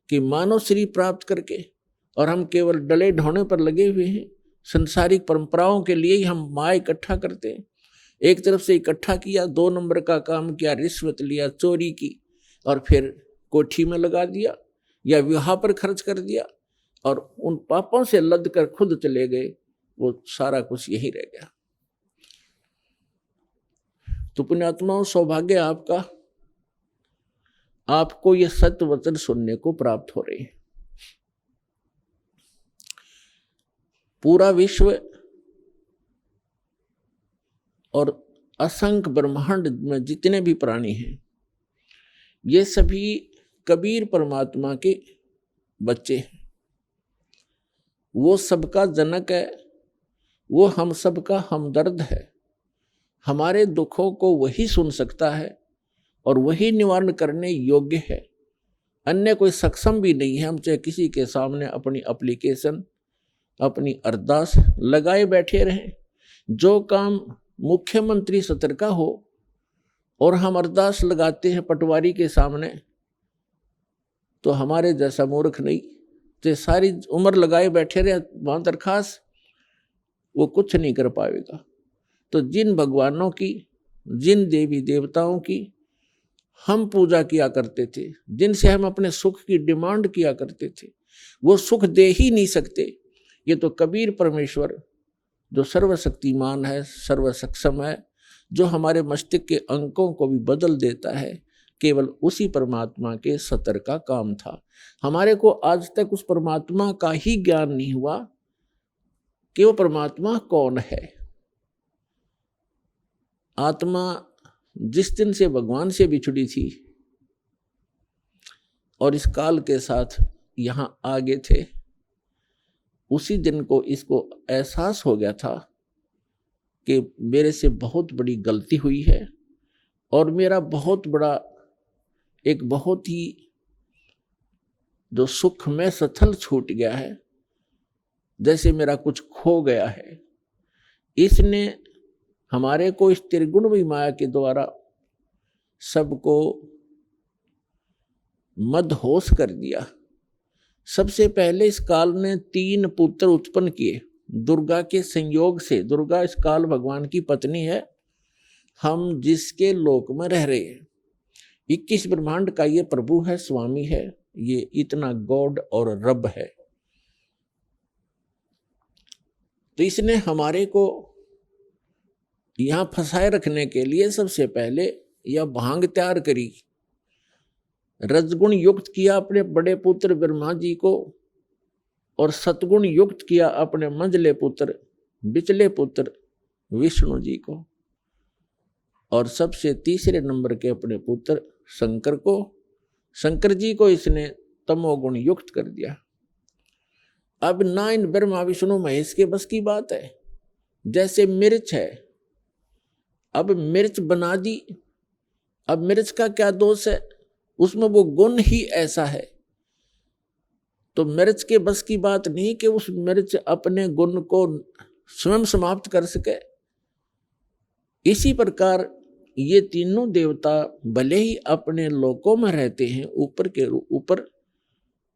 कि मानव शरीर प्राप्त करके और हम केवल डले ढोने पर लगे हुए हैं। संसारिक परंपराओं के लिए ही हम माया इकट्ठा करते हैं। एक तरफ से इकट्ठा किया, 2 नंबर का काम किया, रिश्वत लिया, चोरी की और फिर कोठी में लगा दिया या विवाह पर खर्च कर दिया और उन पापों से लद कर खुद चले गए। वो सारा कुछ यही रह गया। तो पुण्यात्माओं, सौभाग्य आपका, आपको ये सत्य वचन सुनने को प्राप्त हो रहे हैं। पूरा विश्व और असंख्य ब्रह्मांड में जितने भी प्राणी हैं, ये सभी कबीर परमात्मा के बच्चे हैं। वो सबका जनक है, वो हम सबका हमदर्द है। हमारे दुखों को वही सुन सकता है और वही निवारण करने योग्य है। अन्य कोई सक्षम भी नहीं है। हम चाहे किसी के सामने अपनी एप्लीकेशन, अपनी अरदास लगाए बैठे रहें, जो काम मुख्यमंत्री स्तर का हो और हम अरदास लगाते हैं पटवारी के सामने, तो हमारे जैसा मूर्ख नहीं, तो सारी उम्र लगाए बैठे रहे वहां दरखास्त, वो कुछ नहीं कर पाएगा। तो जिन भगवानों की, जिन देवी देवताओं की हम पूजा किया करते थे, जिनसे हम अपने सुख की डिमांड किया करते थे, वो सुख दे ही नहीं सकते। ये तो कबीर परमेश्वर जो सर्वशक्तिमान है, सर्वसक्षम है, जो हमारे मस्तिष्क के अंकों को भी बदल देता है, केवल उसी परमात्मा के सतर का काम था। हमारे को आज तक उस परमात्मा का ही ज्ञान नहीं हुआ कि वो परमात्मा कौन है। आत्मा जिस दिन से भगवान से बिछड़ी थी और इस काल के साथ यहां आगे थे, उसी दिन को इसको एहसास हो गया था कि मेरे से बहुत बड़ी गलती हुई है और मेरा बहुत बड़ा, एक बहुत ही जो सुख में सथल छूट गया है, जैसे मेरा कुछ खो गया है। इसने हमारे को इस त्रिगुण माया के द्वारा सबको मदहोश कर दिया। सबसे पहले इस काल ने 3 पुत्र उत्पन्न किए दुर्गा के संयोग से। दुर्गा इस काल भगवान की पत्नी है, हम जिसके लोक में रह रहे हैं। 21 ब्रह्मांड का ये प्रभु है, स्वामी है, ये इतना गॉड और रब है। तो इसने हमारे को यहां फंसाए रखने के लिए सबसे पहले यह भांग तैयार करी, रजगुण युक्त किया अपने बड़े पुत्र ब्रह्मा जी को और सतगुण युक्त किया अपने मंझले पुत्र, बिचले पुत्र विष्णु जी को, और सबसे तीसरे नंबर के अपने पुत्र शंकर को, शंकर जी को इसने तमोगुण युक्त कर दिया। अब ना इन ब्रह्मा विष्णु महेश के बस की बात है। जैसे मिर्च है, अब मिर्च बना दी, अब मिर्च का क्या दोष है, उसमें वो गुण ही ऐसा है। तो मिर्च के बस की बात नहीं कि उस मिर्च अपने गुण को स्वयं समाप्त कर सके। इसी प्रकार ये तीनों देवता भले ही अपने लोकों में रहते हैं, ऊपर के ऊपर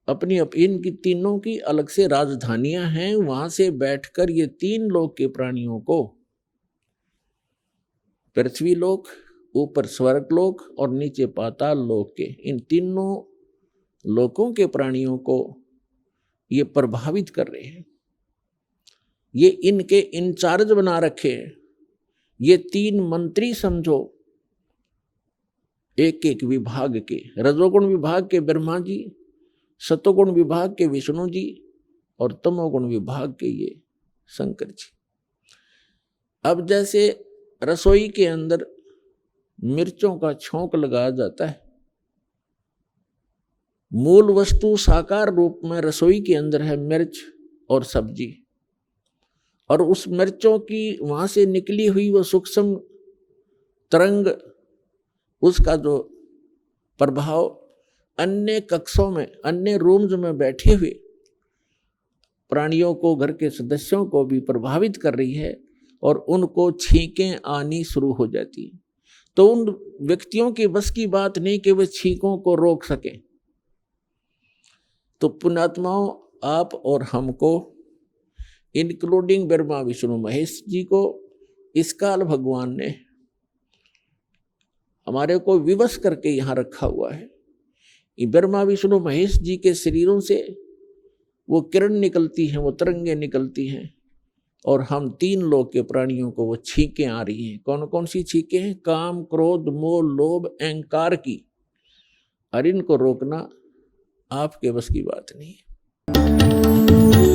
अपनी इनकी तीनों की अलग से राजधानियां हैं, वहां से बैठकर ये 3 लोक के प्राणियों को, पृथ्वी लोक, ऊपर स्वर्ग लोक और नीचे पाताल लोक के, इन तीनों लोकों के प्राणियों को ये प्रभावित कर रहे हैं। ये इनके इंचार्ज बना रखे हैं। ये 3 मंत्री समझो, एक एक विभाग के, रजोगुण विभाग के ब्रह्मा जी, सतोगुण विभाग के विष्णु जी और तमोगुण विभाग के ये शंकर जी। अब जैसे रसोई के अंदर मिर्चों का छौंक लगाया जाता है, मूल वस्तु साकार रूप में रसोई के अंदर है मिर्च और सब्जी, और उस मिर्चों की वहां से निकली हुई वो सूक्ष्म तरंग, उसका जो प्रभाव अन्य कक्षों में, अन्य रूम्स में बैठे हुए प्राणियों को, घर के सदस्यों को भी प्रभावित कर रही है और उनको छींकें आनी शुरू हो जाती। तो उन व्यक्तियों के बस की बात नहीं कि वे छींकों को रोक सकें। तो पुण्यात्माओं, आप और हमको, इंक्लूडिंग ब्रह्मा विष्णु महेश जी को, इस काल भगवान ने हमारे को विवश करके यहाँ रखा हुआ है। ये ब्रह्मा विष्णु महेश जी के शरीरों से वो किरण निकलती हैं, वो तरंगे निकलती हैं, और हम तीन लोक के प्राणियों को वो छींकें आ रही हैं। कौन कौन सी छींकें हैं? काम, क्रोध, मोह, लोभ, अहंकार की। और इनको रोकना आपके बस की बात नहीं है।